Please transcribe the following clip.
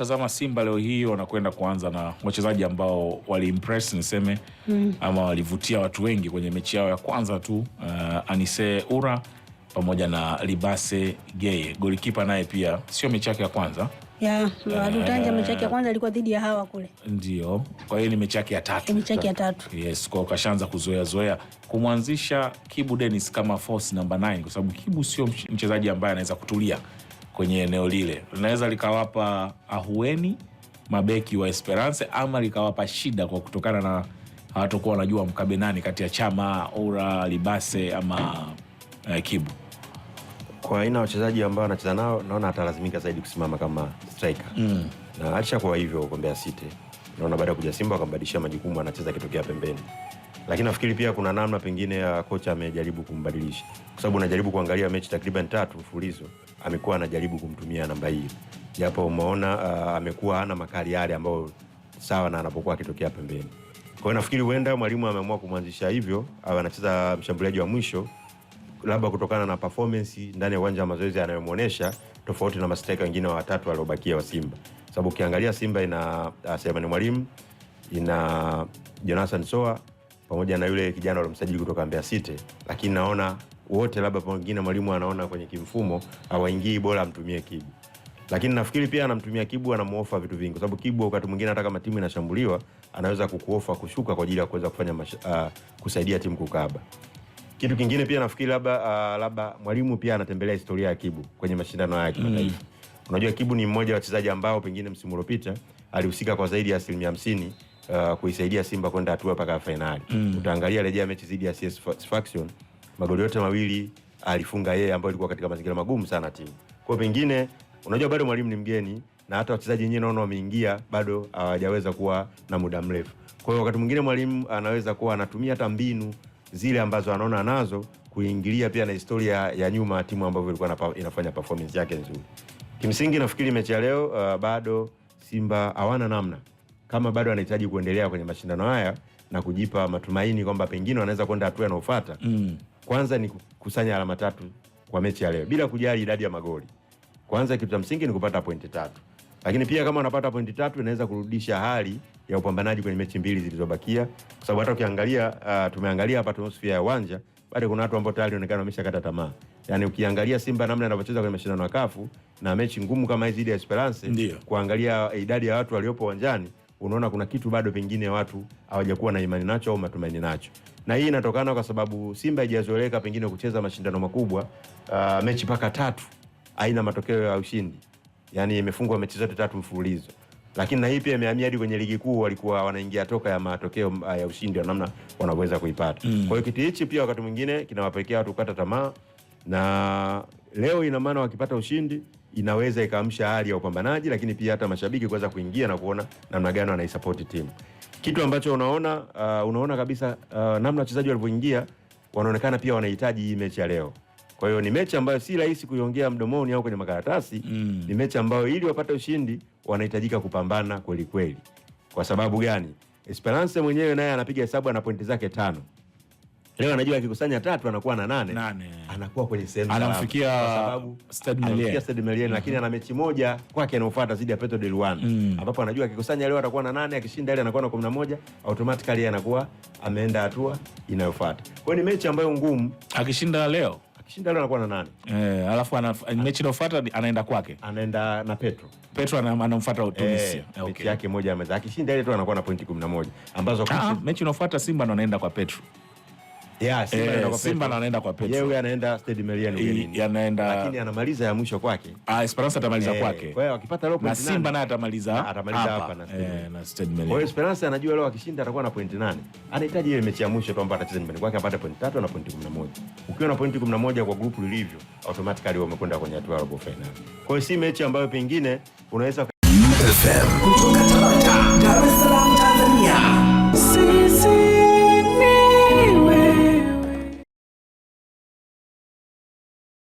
unawatazama Simba leo hii wanakwenda kuanza na wachezaji ambao waliimpress niseme ama walivutia watu wengi kwenye mechi yao ya kwanza tu, Anise Ura pamoja na Libase Geye. Golikipa naye pia sio mechi yake ya kwanza. Adutanja mechi yake ya kwanza ilikuwa dhidi ya hawa kule. Ndio. Kwa hiyo ni mechi yake ya tatu. Mechi yake ya tatu. Yes, kwa kashaanza kuzoea kumwanzisha Kibu Dennis kama force number 9 kwa sababu Kibu sio mchezaji ambaye anaweza kutulia kwenye eneo lile. Linaweza likawapa ahueni mabeki wa Esperance ama likawapa shida kwa kutokana na hawatakuwa wanajua mkabe nani kati ya Chama, Ura, Libase ama Kibu. Kwa aina wachezaji ambao anacheza nao naona atalazimika zaidi kusimama kama striker. Na acha kwa hivyo kwa Mbeya City. Naona baada ya kuja Simba akambadilishia majukumu anacheza kitokea pembeni. Lakini nafikiri pia kuna namna pengine ya kocha amejaribu kumbadilisha. Kwa sababu unajaribu kuangalia mechi takriban 3 mfululizo amekuwa anajaribu kumtumia namba hii. Japo umeona amekuwa hana makali yale ambayo sawa na anapokuwa akitokea pembeni. Kwa hiyo nafikiri huenda mwalimu ameamua kumwanzisha hivyo au anacheza mshambuliaji wa mwisho labda kutokana na performance ndani ya uwanja wa mazoezi anayomuonesha tofauti na mastrika wengine watatu waliobakia wa Simba. Sababu ukiangalia Simba ina Selemani Mwalimu, ina Jonathan Soa pamoja na yule kijana aliyomsajili kutoka Mbeya City, lakini naona wote labda pengine mwalimu anaona kwenye kimfumo hawaingii bora amtumie Kibu. Lakini nafikiri pia anamtumia Kibu anamuofa vitu vingi kwa sababu Kibu wakati mwingine hata kama timu inashambuliwa anaweza kukuofa kushuka kwa ajili ya kuweza kufanya kusaidia timu kukaba. Kitu kingine pia nafikiri labda mwalimu pia anatembelea historia ya Kibu kwenye mashindano haya ya kimataifa. Unajua Kibu ni mmoja wa wachezaji ambao pengine msimu uliopita alihusika kwa zaidi ya 50% kuisaidia Simba kwenda hatua mpaka finali. Utaangalia rejea mechi dhidi ya CS Sfaxien, magoli yote mawili alifunga yeye ambayo ilikuwa katika mazingira magumu sana timu. Kwa pengine unajua bado mwalimu ni mgeni na hata wachezaji wenyewe naona wameingia bado hawajaweza kuwa na muda mrefu. Kwa hiyo wakati mwingine mwalimu anaweza kuwa anatumia hata mbinu zile ambazo anaona nazo kuingilia pia na historia ya nyuma timu ambayo ilikuwa inafanya performance yake nzuri. Kimsingi nafikiri mechi ya leo bado Simba hawana namna. Kama bado anahitaji kuendelea kwenye mashindano haya na kujipa matumaini kwamba pengine wanaweza kwenda hatua inayofuata. Kwanza ni kukusanya alama 3 kwa mechi ya leo bila kujali idadi ya magoli. Kwanza kitu cha msingi ni kupata pointi 3. Lakini pia kama unapata pointi 3 inaweza kurudisha hali ya upambanaji kwenye mechi mbili zilizobakia. Kwa sababu hata ukiangalia tumeangalia hapa atmosphere ya uwanja, bado kuna watu ambao tayari wanaonekana wameshakata tamaa. Yaani ukiangalia Simba namna anavyocheza kwenye mashindano ya CAF na mechi ngumu kama hizi ya Esperance, kuangalia idadi ya watu waliopo uwanjani, unaona kuna kitu bado pengine watu hawajakuwa na imani nacho au matumaini nacho. Na hii inatokana kwa sababu Simba haijazoeleka pengine kucheza mashindano makubwa, mechi paka 3 haina matokeo ya ushindi. Yaani imefungwa mechi zote 3 mfululizo. Lakini na hii pia imehamia hadi kwenye ligi kuu walikuwa wanaingia toka ya matokeo ya ushindi wa namna wanaweza kuipata. Kwa hiyo kitu hichi pia wakati mwingine kinawapelekea watu kukata tamaa, na leo ina maana wakipata ushindi inaweza ikaamsha hali ya upambanaji, lakini pia hata mashabiki kuweza kuingia na kuona namna gani wanaisupport timu. Kitu ambacho unaona kabisa namna wachezaji walivyoingia wanaonekana pia wanahitaji hii mechi ya leo. Kwa hiyo ni mechi ambayo si rahisi kuiongea mdomoni au kwenye makaratasi. Ni mechi ambayo ili wapate ushindi wanahitajika kupambana kweli kweli. Kwa sababu gani? Esperance mwenyewe naye anapiga hesabu ana pointi zake 5. Leo anajua akikusanya 3 anakuwa na 8. Anakuwa kwenye sehemu anamfikia kwa sababu Stade Malien, lakini ana mechi moja kwake inayofuata zidi ya Petro de Luanda. Ambapo anajua akikusanya leo atakuwa na 8, akishinda ile anakuwa na 11, automatically anakuwa ameenda hatua inayofuata. Kwa hiyo ni mechi ambayo ngumu. Akishinda leo anakuwa na 8. Alafu mechi inayofuata anaenda kwake. Anaenda na Petro anamfuata Tunisia. Mechi yake moja ameza. Akishinda ile tu anakuwa na pointi 11 ambazo mechi inayofuata Simba ndo anaenda kwa Petro. Simba anaenda kwa Petro. Yeye anaenda Stade Malien ugenini. Lakini anamaliza ya mwisho kwake. Esperance atamaliza kwake. Kwa hiyo akipata leo pointi 8 na Simba naye atamaliza hapa na Stade Malien. Kwa hiyo Esperance anajua leo akishinda atakuwa na pointi 8. Anahitaji ile mechi ya mwisho tu ambayo atacheza nyumbani kwake apate pointi 3 na pointi 11. Ukiwa na pointi 11 kwa grupu lilivyo, automatically wamekwenda kwenye hatua ya robo final. Kwa hiyo si mechi ambayo pengine unaweza FM kutoka Dar es Salaam.